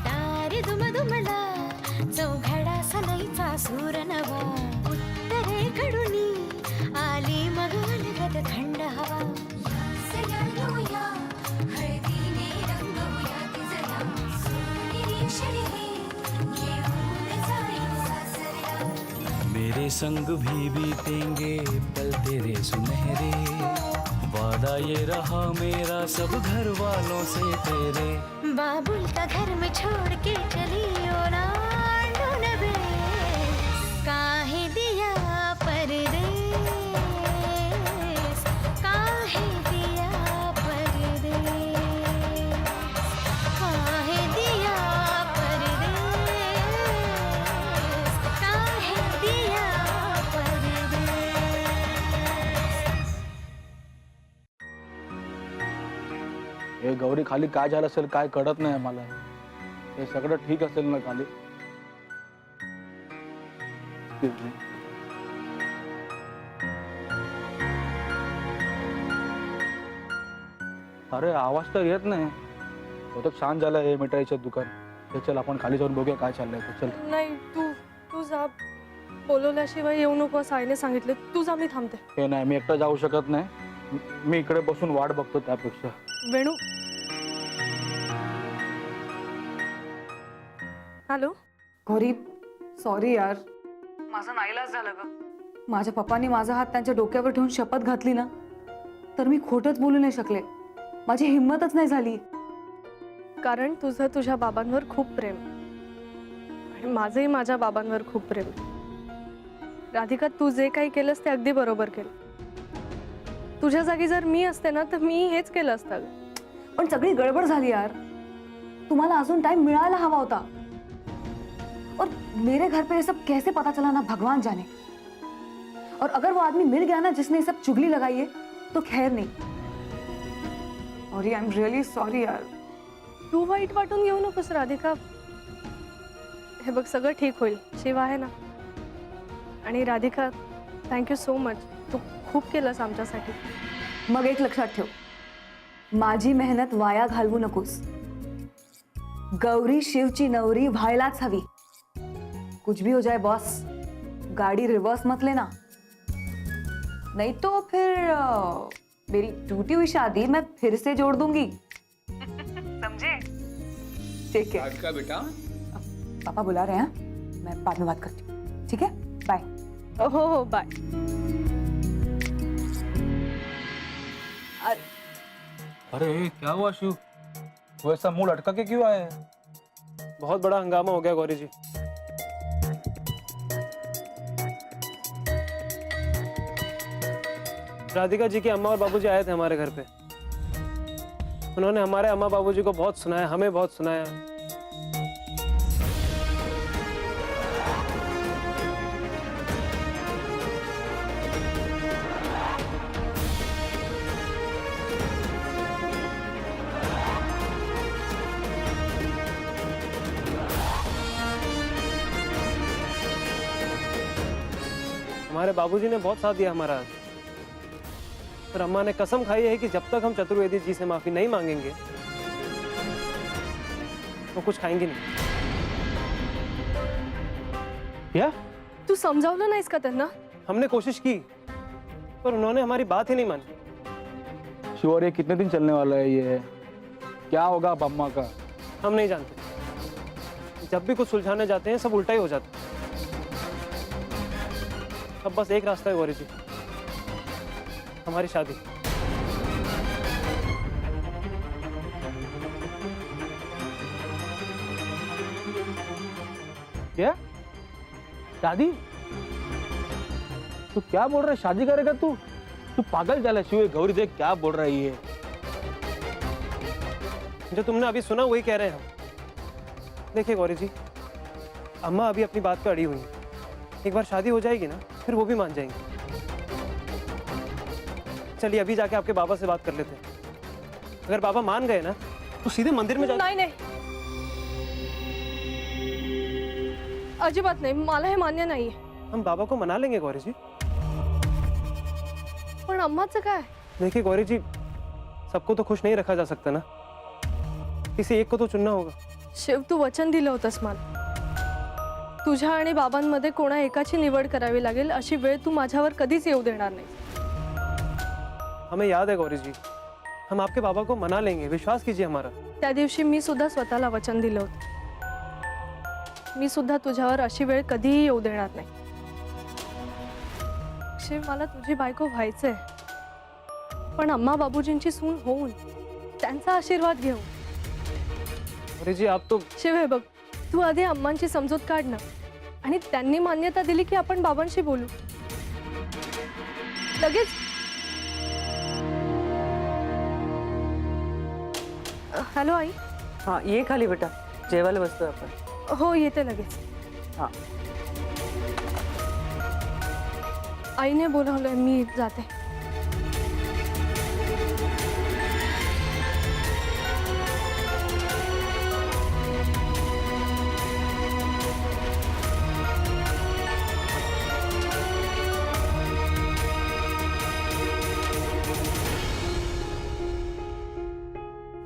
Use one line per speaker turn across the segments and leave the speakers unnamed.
दारी दुमदुमला चौघडा सनईचा सूर नवा उत्तरेकडूनी आली मग अलगद थंड हवा सयानुया हळदीने रंगवूया तिजला सोनेरी क्षणी घेऊन जाईन सासरला
मेरे संग भी बीतेंगे पल तेरे सुनहरे, वादा ये रहा मेरा सब घर वालों से तेरे।
बाबुल का घर में छोड़ के चली ओ ना ढूंढबे काहे दिया परदेस काहे दिया परदेस काहे दिया परदेस काहे दिया परदेस।
हे गौरी खाली काय झालं असेल काय कळत नाही मला. हे सगळं ठीक असेल ना खाली? Excuse me. अरे आवाज तर येत नाही. बहुतेक शांत झालं हे मिठाईचं दुकान. हे चल आपण खाली जाऊन बघूया काय चाललंय ते. चल.
नाही तू जा, बोलवल्याशिवाय येऊ नको असं आईने सांगितलं. तू जा, मी थांबते.
हे नाही मी एकटा जाऊ शकत नाही. मी इकडे बसून वाट बघतो त्यापेक्षा.
वेणू. हॅलो.
गौरी सॉरी यार, माझा नाईलाज झाला ग. माझ्या पप्पांनी माझा हात त्यांच्या डोक्यावर ठेवून शपथ घातली ना, तर मी खोटंच बोलू नाही शकले. माझी हिंमतच नाही झाली.
कारण तुझं तुझ्या बाबांवर खूप प्रेम आणि माझंही माझ्या बाबांवर खूप प्रेम. राधिका, तू जे काही केलंस ते अगदी बरोबर केलं. तुझ्या जागी जर मी असते ना तर मी हेच केलं असतं.
पण सगळी गडबड झाली यार. तुम्हाला अजून टाइम मिळायला हवा होता. और मेरे घर पे ये सब कैसे पता चला ना भगवान जाने. और अगर वो आदमी मिल गया ना जिसने ये सब चुगली लगाई है तो खैर नहीं. और आई एम रियली सॉरी यार.
तू वाईट वाटून घेऊ नकोस राधिका. हे बघ सगळं ठीक होईल. शिव आहे ना. आणि राधिका, थँक्यू सो मच. तू खूप केलंस आमच्यासाठी.
मग एक लक्षात ठेव, माझी मेहनत वाया घालवू नकोस. गौरी शिवची नवरी व्हायलाच हवी. कुछ भी हो जाए बॉस, गाड़ी रिवर्स मत लेना, नहीं तो फिर मेरी टूटी हुई शादी मैं फिर से जोड़ दूंगी. समझे? ठीक है.
का बेटा,
पापा बुला रहे हैं, मैं बाद में बात करती हूँ. ठीक है, बाय.
हो बाय.
अरे क्या हुआ शिव? वो ऐसा मुंह लटका के क्यों आए?
बहुत बड़ा हंगामा हो गया गौरी जी. राधिका जी के अम्मा और बाबूजी आए थे हमारे घर पे. उन्होंने हमारे अम्मा बाबूजी को बहुत सुनाया, हमें बहुत सुनाया. हमारे बाबूजी ने बहुत साथ दिया हमारा. पर अम्मा ने कसम खाई है कि जब तक हम चतुर्वेदी जी से माफी नहीं मांगेंगे वो कुछ खाएंगे नहीं.
क्या?
तू समजावलं नाहीस का त्यांना?
हमने कोशिश की पर उन्होंने हमारी बात ही नहीं मानी.
शिव, और ये कितने दिन चलने वाला है? ये क्या होगा अब अम्मा का?
हम नहीं जानते. जब भी कुछ सुलझाने जाते हैं सब उल्टा ही हो जाता है. अब बस एक रास्ता है गौरी जी, हमारी शादी.
क्या? शादी? तू क्या बोल रहा है? शादी करेगा तू? तू पागल झाला शिव. गौरी देख क्या बोल रही है.
जो तुमने अभी सुना वही कह रहे हैं हम. देखिए गौरी जी, अम्मा अभी अपनी बात पे अड़ी हुई है. एक बार शादी हो जाएगी ना फिर वो भी मान जाएंगे. चलिए अभी जाके आपके बाबा से बात कर लेते हैं. अगर बाबा मान गए ना तो सीधे मंदिर में जा.
नाही. अजिबात नाही, मला हे मान्य नाहीये.
हम बाबा को मना लेंगे गौरी जी.
पण अम्माचं काय?
देखिए गौरी जी, सबको तो खुश नहीं रखा जा सकता ना, किसी एक को तो चुनना होगा।
शिव, तू वचन दिलं होतंस मला. तुझ्या आणि बाबांमध्ये कोणा एकाची निवड करावी लागेल अशी वेळ तू माझ्यावर कधीच येऊ देणार नाही.
हमें याद है गौरी जी, हम आपके बाबा को मना लेंगे, विश्वास कीजिए हमारा।
त्या दिवशी मी सुद्धा स्वतःला वचन दिलं होतं. मी सुद्धा तुझ्यावर अशी वेळ कधीही येऊ देणार नाही. शिव, मला तुझी बायको व्हायचंय, पण अम्मा बाबूजींची सून होऊन त्यांचा आशीर्वाद घेऊन.
गौरी जी आप तो
शिव, हे बघ, तू आधी अम्मांची समजूत काढ ना, आणि त्यांनी मान्यता दिली की आपण बाबांशी बोलू लगेच. हॅलो आई.
हाँ ये खाली बेटा, जेवायला बसतोय आपण.
हो, येते लगेच.
हाँ
आईने बोलावलंय, मी जाते.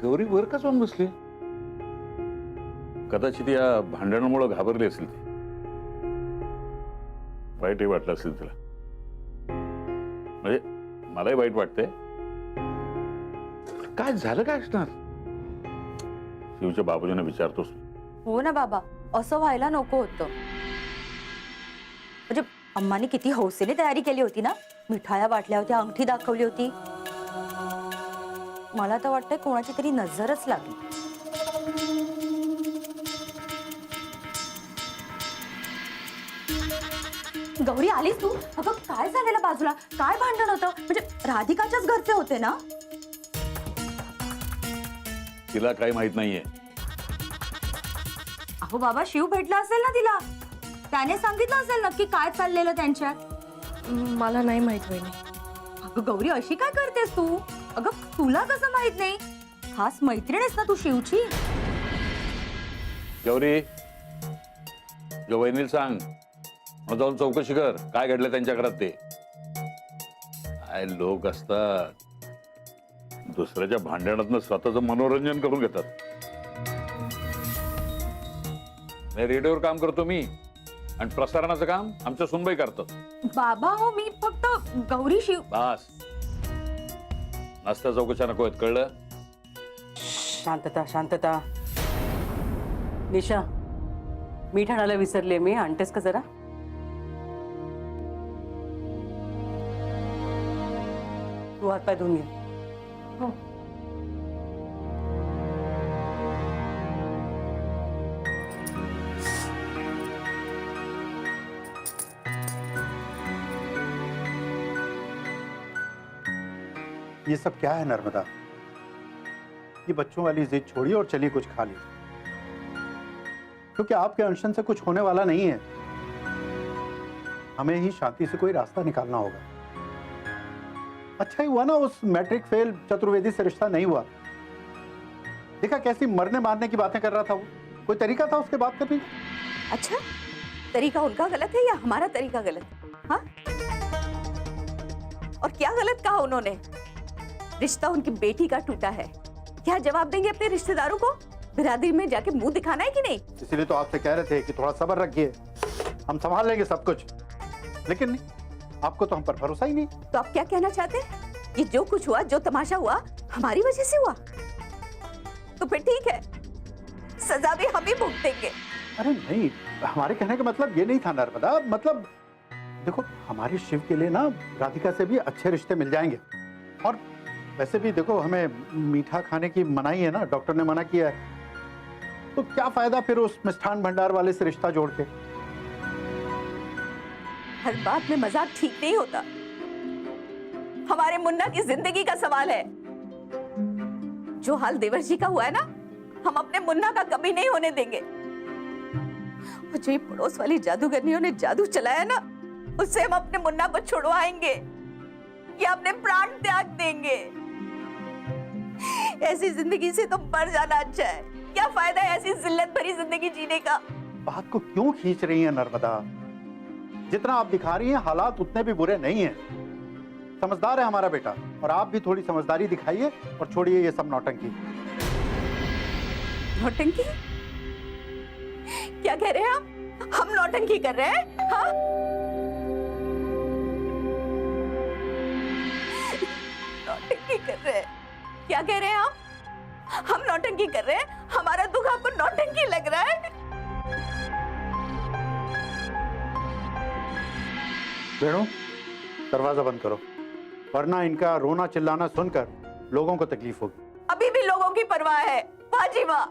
गौरी वर का जाऊन बसली? कदाचित या भांडणामुळे घाबरली असेल ती. वाईटही वाटलं असेल तिला. म्हणजे मलाही वाईट वाटतंय. काय झालं काय असणार? शिवच्या बाबूजींना विचारतोस.
हो ना बाबा, असं व्हायला नको होतं. म्हणजे अम्मानी किती हौसेने तयारी केली होती ना, मिठाया वाटल्या होत्या, अंगठी दाखवली होती. मला तर वाटतंय कोणाची तरी नजरच लागली. गौरी आलीस तू? अगं काय झालेलं बाजूला? काय भांडण होतं? म्हणजे राधिकाच्याच घरचे होते ना?
तिला काही माहित नाहीये.
अहो बाबा, शिव भेटला असेल ना तिला, त्याने सांगितलं असेल नक्की काय चाललेलं त्यांच्यात.
मला नाही माहित वहिनी.
अगं गौरी, अशी काय करतेस तू? अगं तुला कसं माहित नाही? खास मैत्रीण आहेस ना तू शिवची.
गौरी, जो वहिनीला सांग, मग जाऊन चौकशी कर काय घडलं त्यांच्या घरात ते. काय लोक असतात, दुसऱ्याच्या भांडणातनं स्वतःचं मनोरंजन करून घेतात. रेडिओवर काम करतो मी, आणि प्रसारणाचं काम आमच्या सुनबाई करतात.
बाबा हो, मी फक्त गौरी शिव.
बस, नसत्या चौकशा नको आहेत, कळलं?
शांतता शांतता. निशा, मीठ आणायला विसरले मी, आणतेस का जरा? तू हात पाय धुवून घे.
हो.
ये सब क्या है नर्मदा? ये बच्चों वाली जिद छोड़िए और चलिए कुछ खा लीजिए, क्योंकि आपके अनशन से कुछ होने वाला नहीं है. हमें ही शांति से कोई रास्ता निकालना होगा. अच्छा ही हुआ ना उस मैट्रिक फेल चतुर्वेदी से रिश्ता नहीं हुआ. देखा कैसी मरने मारने की बातें कर रहा था वो. कोई तरीका था उसके बात करने का?
अच्छा, तरीका उनका गलत है या हमारा तरीका गलत? हाँ, और क्या गलत कहा उन्होंने? रिश्ता उनकी बेटी का टूटा है, क्या जवाब देंगे अपने रिश्तेदारों को? बिरादरी में जाके मुंह दिखाना है कि नहीं?
इसीलिए तो आपसे कह रहे थे कि थोड़ा सब्र रखिए, हम संभाल लेंगे सब कुछ. लेकिन नहीं, आपको तो हम पर भरोसा ही नहीं.
तो आप क्या कहना चाहते हैं? ये जो कुछ हुआ, जो तमाशा हुआ, हमारी वजह से हुआ? तो फिर ठीक है, सजा भी हम ही भुगतेंगे.
अरे नहीं, हमारे कहने का मतलब ये नहीं था नर्मदा. मतलब देखो, हमारे शिव के लिए ना राधिका से भी अच्छे रिश्ते मिल जाएंगे. और वैसे भी देखो, हमें मीठा खाने की मनाही है ना, डॉक्टर ने मना किया है. तो क्या फायदा फिर उस मिष्ठान भंडार वाले से रिश्ता जोड़ के.
हर बात में मजाक ठीक नहीं होता. हमारे मुन्ना की जिंदगी का सवाल है. जो हाल देवर जी का हुआ है ना, हम अपने मुन्ना का कभी नहीं होने देंगे. और जो ये पड़ोस वाली जादूगरनियों ने जादू चलाया ना, उससे हम अपने मुन्ना को छुड़वाएंगे या अपने प्राण त्याग देंगे. ऐसी जिंदगी से तो मर जाना अच्छा है. क्या फायदा है ऐसी जिल्लत भरी जिंदगी जीने का?
बात को क्यों खींच रही है नर्मदा? जितना आप दिखा रही हैं, हालात उतने भी बुरे नहीं हैं. समझदार है हमारा बेटा, और आप भी थोड़ी समझदारी दिखाइए और छोड़िए ये सब नौटंकी।
नौटंकी? क्या कह रहे हैं आप? हम नौटंकी कर रहे हैं? हाँ? नौटंकी कर रहे हैं? क्या कह रहे हैं आप? हम नौटंकी कर रहे हैं? हमारा दुख आपको नौटंकी लग रहा है?
वेणु, दरवाजा बंद करो, वरना इनका रोना चिल्लाना सुनकर लोगों को तकलीफ होगी।
अभी भी लोगों की परवाह है। बाजी माँ,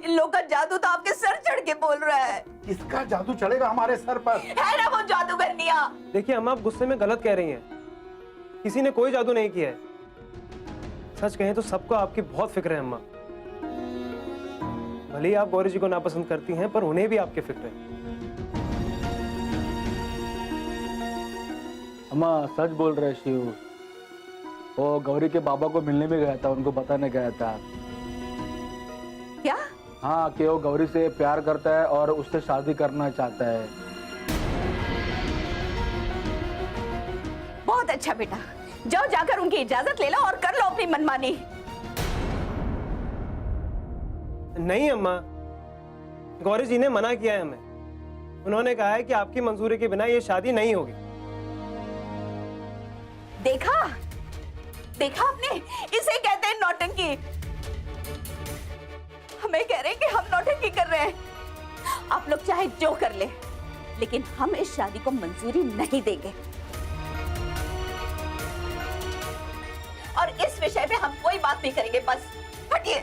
इन लोगों का जादू तो आपके सर चढ़ के बोल रहा है।
इसका जादू चढ़ेगा हमारे सर पर?
है ना वो जादूगरनिया?
देखिए अम्मा, आप गुस्से में गलत कह रही हैं। किसी ने कोई जादू नहीं किया है। सच कहें तो सबको आपकी बहुत फिक्र है अम्मा। भले ही आप गौरी जी को नापसंद करती हैं, पर उन्हें भी आपकी फिक्र है।
अम्मा सच बोल रहे शिव, वो गौरी के बाबा को मिलने में गया था, उनको बताने गया था।
क्या?
हाँ, कि वो गौरी से प्यार करता है और उससे शादी करना चाहता है।
बहुत अच्छा बेटा, जाओ जाकर उनकी इजाजत ले लो और कर लो अपनी मनमानी।
नहीं अम्मा, गौरी जी ने मना किया है हमें। उन्होंने कहा है कि आपकी मंजूरी के बिना ये शादी नहीं होगी।
देखा देखा आपने, इसे कहते हैं नौटंकी। हमें कह रहे हैं कि हम नौटंकी कर रहे हैं। आप लोग चाहे जो कर ले, लेकिन हम इस शादी को मंजूरी नहीं देंगे। और इस विषय पे हम कोई बात नहीं करेंगे। बस हटिए।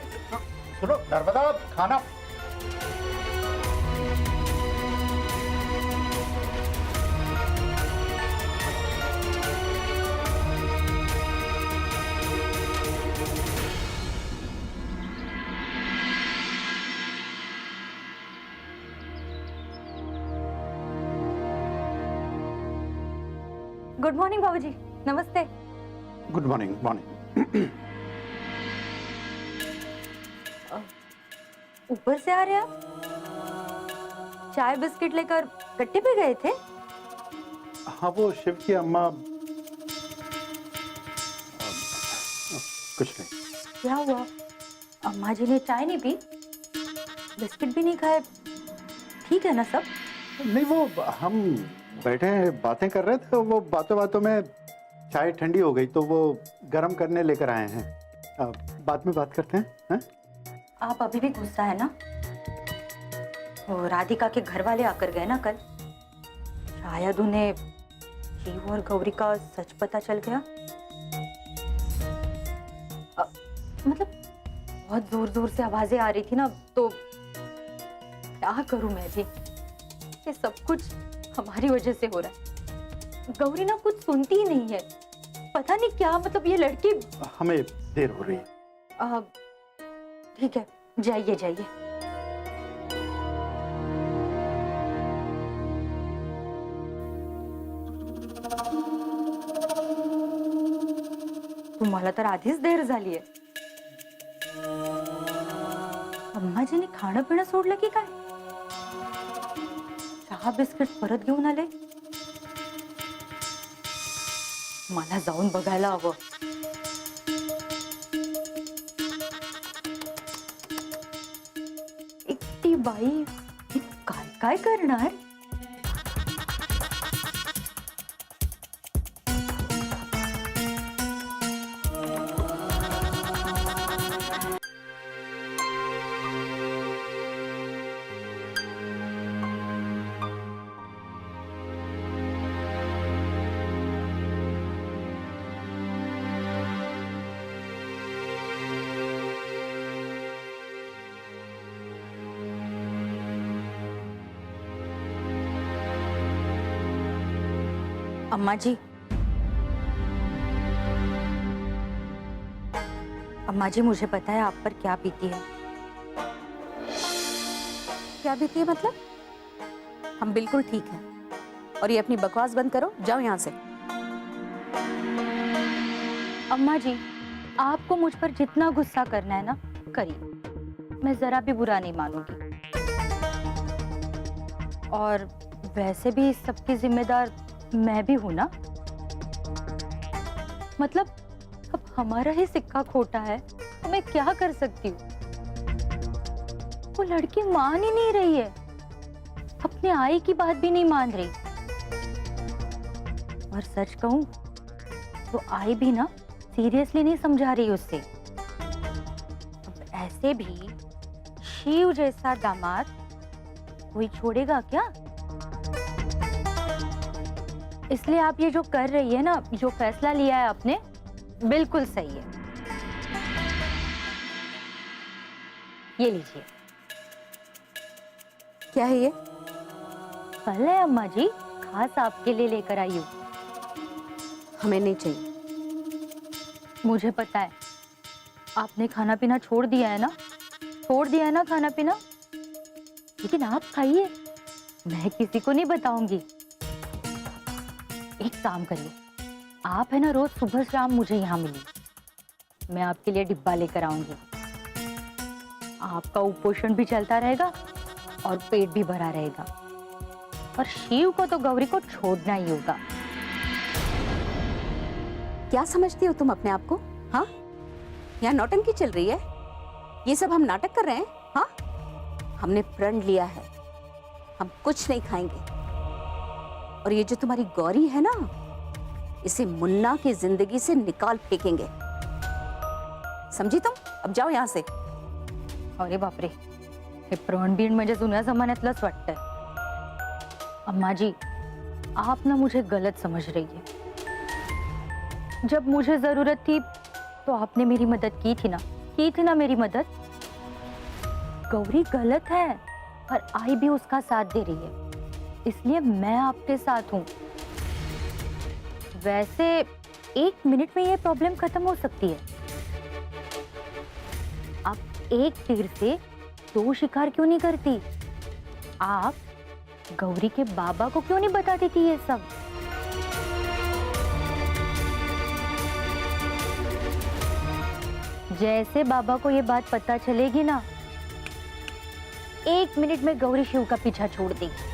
सुनो नर्मदा, खाना।
गुड मॉर्निंग बाबूजी। नमस्ते।
Good morning. मॉर्निंग।
ऊपर से आ रहे आप? चाय बिस्किट लेकर गट्टे पे गए थे?
हाँ, वो शिव की अम्मा। कुछ नहीं।
क्या हुआ? अम्मा जी ने चाय नहीं पी, बिस्किट भी नहीं खाए, ठीक है ना सब?
नहीं, वो हम बैठे बातें कर रहे थे, वो बातों बातों में चाय ठंडी हो गई तो वो गर्म करने लेकर आए हैं। बाद में बात करते हैं।
आप अभी भी गुस्सा है ना? वो राधिका के घर वाले आकर गए ना कल, शायद उन्हें जीव और गौरी का सच पता चल गया। मतलब बहुत जोर जोर से आवाजें आ रही थी ना, तो क्या करूं मैं भी? ये सब कुछ हमारी वजह से हो रहा है। गौरी ना कुछ सुनती ही नहीं है, पता नहीं क्या। मतलब ये लड़की।
हमें देर हो रही है।
ठीक है, जाइए जाइए। तुम्हाला तर आधीच देर झालीये। अम्माजीने खाणं पिणं सोडलं की काय? चहा बिस्किट परत घेऊन आले? मला जाऊन बघायला हवं। एकटी बाई ही काय काय करणार? अम्मा जी, अम्मा जी, मुझे पता है आप पर क्या बीती है।
क्या बीती है मतलब? हम बिल्कुल ठीक हैं। और ये अपनी बकवास बंद करो, जाओ यहाँ से।
अम्मा जी, आपको मुझ पर जितना गुस्सा करना है ना, करिए, मैं जरा भी बुरा नहीं मानूंगी। और वैसे भी इस सबकी जिम्मेदार मैं भी हूं ना।
मतलब अब हमारा ही सिक्का खोटा है तो मैं क्या कर सकती हूँ? वो लड़की मान ही नहीं रही है, अपने आई की बात भी नहीं मान रही। और सच कहूं तो आई भी ना सीरियसली नहीं समझा रही उससे। अब ऐसे भी शिव जैसा दामाद कोई छोड़ेगा क्या? इसलिए आप ये जो कर रही है ना, जो फैसला लिया है आपने, बिल्कुल सही है। ये लीजिए।
क्या है ये?
फल है अम्मा जी, खास आपके लिए लेकर आई हूँ।
हमें नहीं चाहिए।
मुझे पता है आपने खाना पीना छोड़ दिया है ना, छोड़ दिया है ना खाना पीना, लेकिन आप खाइए, मैं किसी को नहीं बताऊंगी। एक काम करिए, आप है ना रोज सुबह शाम मुझे यहाँ मिलिए, मैं आपके लिए डिब्बा लेकर आऊंगी। आपका उपोषण भी चलता रहेगा और पेट भी भरा रहेगा। और शिव को तो गौरी को छोड़ना ही होगा।
क्या समझती हो तुम अपने आप को? हाँ, यहाँ नौटंकी चल रही है, ये सब हम नाटक कर रहे हैं? हाँ, हमने प्रण लिया है, हम कुछ नहीं खाएंगे। और ये जो तुम्हारी गौरी है ना, इसे मुन्ना की जिंदगी से निकाल फेंकेंगे, समझी तुम? अब जाओ यहाँ से।
अरे बापरे, हे प्रणबीण म्हणजे जुन्या जमान्यातलंच वाटतंय। अम्मा जी, आप ना मुझे गलत समझ रही है। जब मुझे जरूरत थी तो आपने मेरी मदद की थी ना मेरी मदद। गौरी गलत है और आई भी उसका साथ दे रही है, इसलिए मैं आपके साथ हूँ। वैसे 1 मिनट में ये प्रॉब्लम खत्म हो सकती है। आप एक तीर से 2 शिकार क्यों नहीं करती? आप गौरी के बाबा को क्यों नहीं बता देती ये सब? जैसे बाबा को ये बात पता चलेगी ना, 1 मिनट में गौरी शिव का पीछा छोड़ देगी।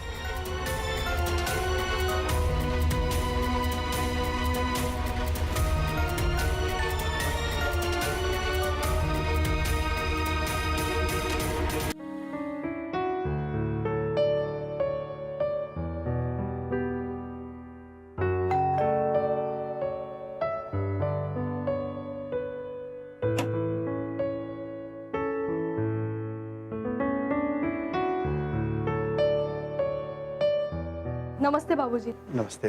नमस्ते बाबूजी।
नमस्ते।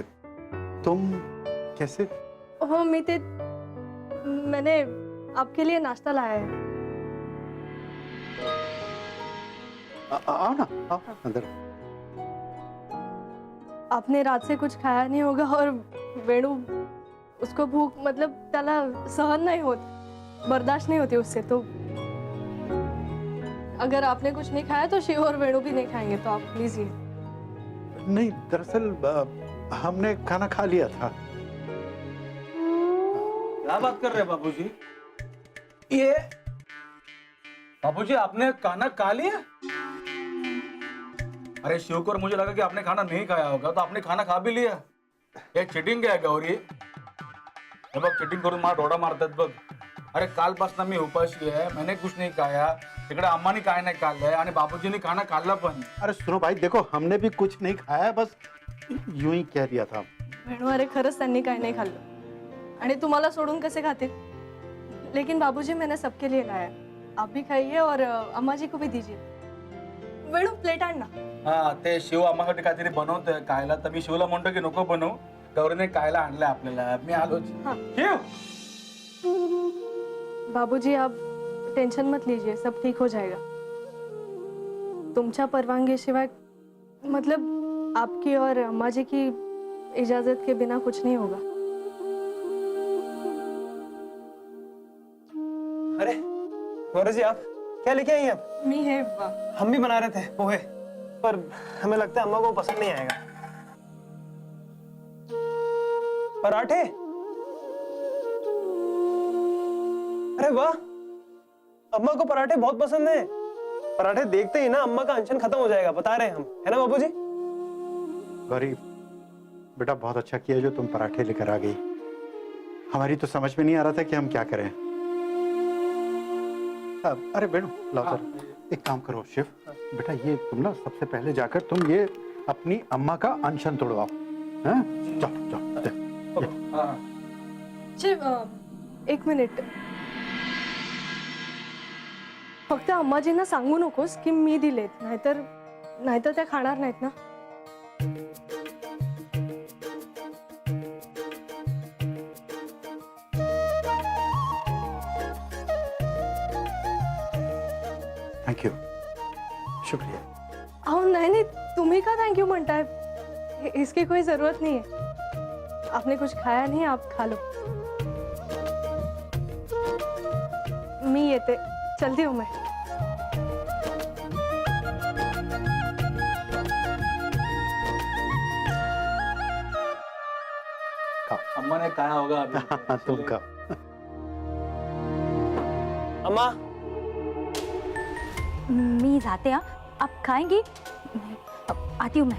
तुम कैसे?
हो मैंने आपके लिए नाश्ता लाया है।
आओ ना, आओ अंदर।
आपने रात से कुछ खाया नहीं होगा और वेणु, उसको भूख मतलब त्याला सहन नहीं होती, बर्दाश्त नहीं होती उससे, तो अगर आपने कुछ नहीं खाया तो शिव और वेणु भी नहीं खाएंगे, तो आप लीजिए।
नहीं, दरअसल हमने खाना खा लिया था।
क्या बात कर रहे हैं बाबूजी? ये बाबूजी, आपने खाना खा लिया? अरे शिव को मुझे लगा कि आपने खाना नहीं खाया होगा, तो आपने खाना खा भी लिया। ये चिटिंग आहे गौरी? हे बघ, चिटिंग करून मला डोळा मारतात बघ। अरे कालपासून मी उपाशी आहे, मैंने कुछ नहीं खाया, तिकडे अम्मानी काय नाही खाल्लंय आणि बाबूजीने खाना खाल्ला पण।
अरे सुनो भाई, देखो हमने भी कुछ नहीं खाया, बस यूं ही कह दिया था।
वेणु, अरे खरंच त्यांनी काय नाही खाल्लं, आणि तुम्हाला सोडून कसे खातील? लेकिन बाबूजी, मैंने सबके लिए लाया, आप भी खाइए और अम्मा जी को भी दीजिए। वेणु, प्लेट आण ना।
हा, ते शिव आम्हासाठी काहीतरी बनवतोय खायला, तर मी शिवला म्हणतो की नको बनवू, गौरीने खायला आणलंय आपल्याला, मी आलोच।
हाँ।
शिव,
बाबूजी, आप टेंशन मत लीजिए, सब ठीक हो जाएगा। तुमच्या परवानगी शिवाय, मतलब आपकी और अम्मा जी की इजाजत के बिना कुछ नहीं होगा।
अरे गौरी जी, आप क्या लेके आई हैं?
मी है
हम भी बना रहे थे पोहे, पर हमें लगता है अम्मा को पसंद नहीं आएगा। पराठे? अरे वाह, अम्मा को पराठे बहुत पसंद है। पराठे देखते ही ना अम्मा का अनशन खत्म हो जाएगा, बता रहे हैं हम, है ना बाबूजी?
गौरी बेटा, बहुत अच्छा किया जो तुम पराठे लेकर आ गई। हमारी तो समझ में नहीं आ रहा था कि हम क्या करें। अरे बेटू लाओ सर, एक काम करो शिव, बेटा ये तुम ना सबसे पहले जाकर तुम ये अपनी अम्मा का अनशन तोड़वाओ। हैं? जाओ जाओ ये।
शिव, एक मिनिट, फक्त अम्माजींना सांगू नकोस की मी दिलेत, नाहीतर त्या खाणार नाहीत ना.
थैंक यू, शुक्रिया।
अहो नहीं, तुम्ही का थैंक यू म्हणताय? इसकी कोई जरूरत नहीं है. आपने कुछ खाया नहीं, आप खा लो. मी येते, चलती हूँ मैं.
अम्मा ने खाया होगा अभी.
तुम का
अम्मा,
मी जाते. हाँ, आप खाएंगी? नहीं, आती हूँ मैं.